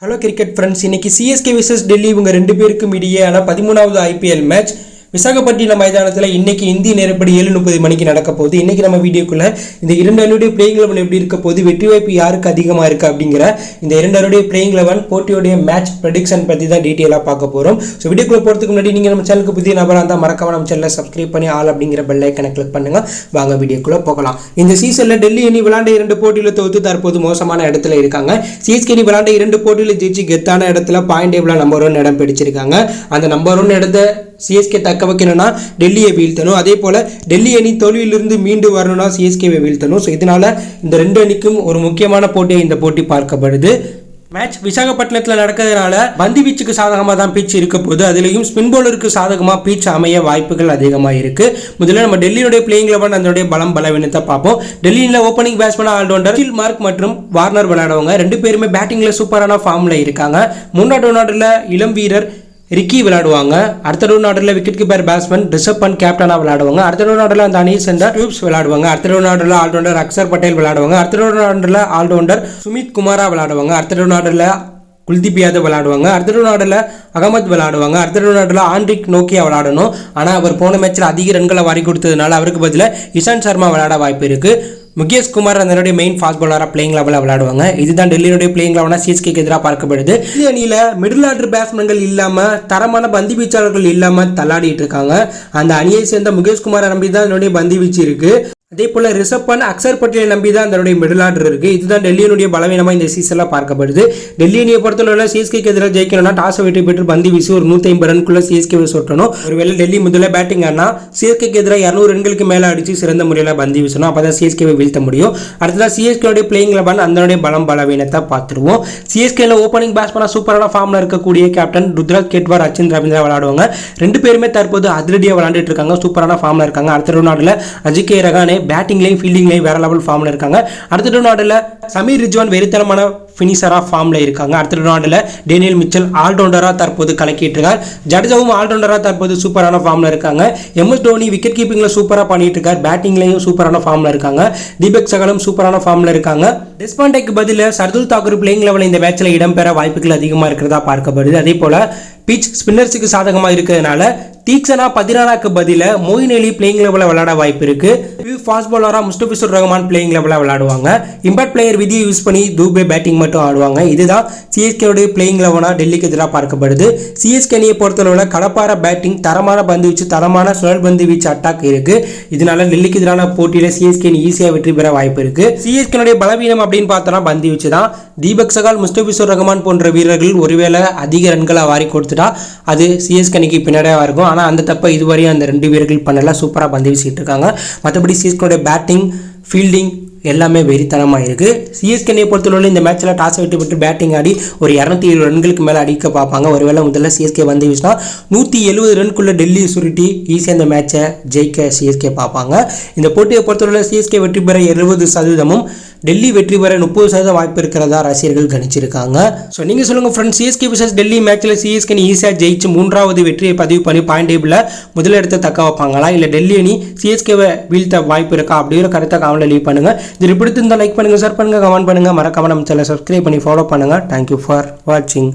Hello cricket friends, இன்னைக்கு CSK versus Delhi இவங்க ரெண்டு பேருக்கும் இடையேயான 13வது ஐபிஎல் மேட்ச் விசாகப்பட்டினம் மைதானத்தில் இன்னைக்கு இந்திய நேரப்படி 7:30 மணிக்கு நடக்க போகுது. இன்னைக்கு நம்ம வீடியோக்குள்ள இந்த இரண்டு அணியுடைய பிளேயிங் லெவன் எப்படி இருக்க போகுது, வெற்றி வாய்ப்பு யாருக்கு அதிகமாக இருக்குது அப்படிங்கிற இந்த இரண்டு அணியுடைய பிளேயிங் லெவன் போட்டியோடைய மேட்ச் ப்ரெடிக்ஷன் பற்றி தான் டீட்டெயிலாக பார்க்க போகிறோம். ஸோ வீடியோக்குள்ள போகிறதுக்கு முன்னாடி நீங்கள் நம்ம சேனலுக்கு புதிய நபராக இருந்தால் மறக்காம நம்ம சேனலை சப்ஸ்கிரைப் பண்ணி ஆல் அப்படிங்கிற பெல் ஐக்கனை கிளிக் பண்ணுங்க. வாங்க வீடியோக்குள்ள போகலாம். இந்த சீசனில் டெல்லி அணி விளையாண்ட 2 போட்டியில் தோற்று தற்போது மோசமான இடத்துல இருக்காங்க. சிஎஸ்கே அணி விளையாண்ட 2 போட்டியில் ஜெயிச்சு கெத்தான இடத்துல பாயிண்ட் டேபிளில் நம்பர் 1 இடம் பிடிச்சிருக்காங்க. அந்த நம்பர் 1 இடத்த சிஎஸ்கே தக்க வைக்கணும்னா டெல்லியை வீழ்த்தணும். அதே போல் டெல்லி அணி தோல்வியிலிருந்து மீண்டு வரணும்னா சிஎஸ்கேவை வீழ்த்தணும். ஸோ இதனால இந்த ரெண்டு அணிக்கும் ஒரு முக்கியமான போட்டியை இந்த போட்டி பார்க்கப்படுது. மேட்ச் விசாகப்பட்டினத்தில் நடக்கிறதுனால பந்து வீச்சுக்கு சாதகமாக தான் பீச் இருக்க போது, அதுலேயும் ஸ்பின் பவுலருக்கு சாதகமாக பீச் அமைய வாய்ப்புகள் அதிகமாக இருக்கு. முதல்ல நம்ம டெல்லியுடைய பிளேயிங் லெவன் அதனுடைய பலம் பலவீனத்தை பார்ப்போம். டெல்லியில் ஓப்பனிங் பேட்ஸ்மேன் ஆல்ரவுண்டர் கில் மார்க் மற்றும் வார்னர் விளையாடுவாங்க. ரெண்டு பேருமே பேட்டிங்கில் சூப்பரான ஃபார்மில் இருக்காங்க. மூன்றாவது நாட்டில் இளம் வீரர் ரிக்கி விளையாடுவாங்க. அடுத்த நாட்டில் wicket keeper batsman Rishabh Pant கேப்டனாக விளையாடுவாங்க. அடுத்த நாட்டில் அந்த அணியை சேர்ந்த டியூப்ஸ் விளையாடுவாங்க. அடுத்த நாட்டில் ஆல்ரவுண்டர் அக்சர் பட்டேல் விளையாடுவாங்க. அடுத்த நாட்டில் ஆல்ரவுண்டர் சுமித் குமாரா விளையாடுவாங்க. அடுத்த நாட்டில் குல்தீப் யாதவ் விளையாடுவாங்க. அடுத்த நாட்டில் அகமத் விளையாடுவாங்க. அடுத்த நாட்டில் ஆண்ட்ரிக் நோக்கியா விளையாடணும். ஆனால் அவர் போன மேட்சில் அதிக ரன்களை வாரி கொடுத்ததுனால அவருக்கு பதிலாக இஷாந்த் சர்மா விளையாட வாய்ப்பு இருக்கு. முகேஷ் குமார் அதனுடைய மெயின் ஃபாஸ்ட் பாலராக பிளேயிங் லெவலில் விளையாடுவாங்க. இதுதான் டெல்லியுடைய பிளேயிங் லெவனாக சிஎஸ்கேக்கு எதிராக பார்க்கப்படுது. டெல்லி அணியில் மிடில் ஆர்டர் பேட்ஸ்மேன்கள் இல்லாமல் தரமான பந்து வீச்சாளர்கள் இல்லாமல் தள்ளாடிட்டு இருக்காங்க. அந்த அணியை சேர்ந்த முகேஷ் குமாரை நம்பி தான் அதனுடைய பந்து வீச்சு இருக்கு. அதே போல் ரிஷப் பண்ட் அக்சர் பட்டேலை நம்பி தான் அதனுடைய மிடில் ஆர்டர் இருக்கு. இதுதான் டெல்லியினுடைய பலவீனமாக இந்த சீசனில் பார்க்கப்படுது. டெல்லி அணியை பொறுத்தவரை சிஎஸ்கேக்கு எதிராக ஜெயிக்கணும்னா டாஸை வெற்றி பெற்று பந்து வீசி ஒரு 150 ரன்குள்ள சிஎஸ்கேவை சொட்டணும். ஒருவேளை டெல்லி முதல்ல பேட்டிங் ஆனா சிஎஸ்கேக்கு எதிராக 200 ரன்களுக்கு மேலே அடிச்சு சிறந்த முறையில் பந்து வீசணும். அப்பதான் சிஎஸ்கேவை வீழ்த்த முடியும். அடுத்ததான் சிஎஸ்கேடைய பிளேயிங் லெவன் அதனுடைய பலம் பலவீனத்தை பார்த்துருவோம். சிஎஸ்கேல ஓப்பனிங் பேட்ஸ்மேனாக சூப்பரான ஃபார்ம்ல இருக்கக்கூடிய கேப்டன் ருத்ராஜ் கேட்வார், அச்சின் ரவீந்திரா விளையாடுவாங்க. ரெண்டு பேருமே தற்போது அதிரடியாக விளையாண்டுட்டு இருக்காங்க. சூப்பரான ஃபார்ம்ல இருக்காங்க. அடுத்த நாட்டில் அஜிகே ரகானே பேட்டிங்லையும் ஃபீல்டிங்லையும் வேற லெவல் ஃபார்ம்ல இருக்காங்க. அடுத்த நாட்டில் சமீர் ரிஜ்வான் வெறித்தனமான ஃபினிஷராக ஃபார்ம்ல இருக்காங்க. அடுத்த நாட்டில் டேனியல் மிச்சல் ஆல்ரவுண்டராக தற்போது கலக்கிட்டு இருக்கார். ஜடேஜாவும் ஆல்ரவுண்டராக தற்போது சூப்பரான ஃபார்ம்ல இருக்காங்க. எம்எஸ் தோனி விக்கெட் கீப்பிங்ல சூப்பராக பண்ணிட்டு இருக்கார். பேட்டிங்லையும் சூப்பரான ஃபார்ம்ல இருக்காங்க. தீபக் சகலும் சூப்பரான ஃபார்ம்ல இருக்காங்க. டெஸ்பாண்டேக்கு பதில் சர்துல் தாக்கூர் பிளேயிங் லெவலில் இந்த மேட்ச்ல இடம்பெற வாய்ப்புகள் அதிகமாக இருக்கிறதா பார்க்கப்படுது. அதே போல பிச் ஸ்பின்னர்ஸுக்கு சாதகமாக இருக்கிறதுனால தீக்ஷனா 14க்கு பதில மொயின் அலி பிளேயிங் லெவலில் விளையாட வாய்ப்பு இருக்கு. ஃபாஸ்ட் பாலராக முஸ்தபிசுர் ரஹ்மான் பிளேயிங் லெவலில் விளையாடுவாங்க. இம்பாக்ட் பிளேயர் விதியை யூஸ் பண்ணி தூபே பேட்டிங் மட்டும் ஆடுவாங்க. இதுதான் சிஎஸ்கேவுடைய பிளேயிங் லெவனாக டெல்லிக்கு எதிராக பார்க்கப்படுது. சிஎஸ்கே அணியை பொறுத்தளவில் கடப்பார பேட்டிங், தரமான பந்து வீச்சு, தரமான சுழல் பந்து வீச்சு அட்டாக் இருக்கு. இதனால டெல்லிக்கு எதிரான போட்டியில் சிஎஸ்கே அணி ஈஸியாக வெற்றி பெற வாய்ப்பு இருக்கு. சிஎஸ்கே பலவீனம் அப்படின்னு பார்த்தோம்னா பந்து வீச்சு தான். தீபக் சகால், முஸ்தபிசுர் ரஹ்மான் போன்ற வீரர்கள் ஒருவேளை அதிக ரன்களை வாரி கொடுத்துட்டா அது சிஎஸ்கே அணிக்கு பின்னாடியாக இருக்கும். ஆனால் அந்த தப்பை இதுவரையும் அந்த 2 வீரர்கள் பண்ணல. சூப்பராக பந்து வீசிட்டு இருக்காங்க. மற்றபடி சிஎஸ்கே பேட்டிங், ஃபீல்டிங் எல்லாமே வெறித்தனமாக இருக்குது. சிஎஸ்கே அணியை பொறுத்தவரை இந்த மேட்ச்சில் டாஸ் வெற்றி பெற்று பேட்டிங் ஆடி ஒரு 270 ரன்களுக்கு மேலே அடிக்க பார்ப்பாங்க. ஒருவேளை முதல்ல சிஎஸ்கே வந்து வீசினா 170 ரன்குள்ள டெல்லி சுருட்டி ஈஸியாக இந்த மேட்சை ஜெயிக்க சிஎஸ்கே பார்ப்பாங்க. இந்த போட்டியை பொறுத்தவரை சிஎஸ்கே வெற்றி பெற 70%, டெல்லி வெற்றி பெற 30% வாய்ப்பு இருக்கிறதா ரசிகர்கள் கணிச்சிருக்காங்க. ஸோ நீங்கள் சொல்லுங்கள் ஃப்ரெண்ட்ஸ், சிஎஸ்கே விசஸ் டெல்லி மேட்ச்சில் சிஎஸ்கே அணி ஈஸியாக ஜெயிச்சு 3வது வெற்றியை பதிவு பண்ணி பாயிண்ட் டேபிளில் முதலிடத்தை தக்க வைப்பாங்களா, இல்லை டெல்லி அணி சிஎஸ்கேவை வீழ்த்த வாய்ப்பு இருக்கா அப்படிங்கிற கருத்தை கமெண்ட்ல லீவ் பண்ணுங்கள். இது பிடித்திருந்தால் லைக் பண்ணுங்கள், ஷேர் பண்ணுங்கள், கமெண்ட் பண்ணுங்கள். மறக்காம நம்ம சேனலை சப்ஸ்கிரைப் பண்ணி ஃபாலோ பண்ணுங்கள். தேங்க்யூ ஃபார் வாட்சிங்.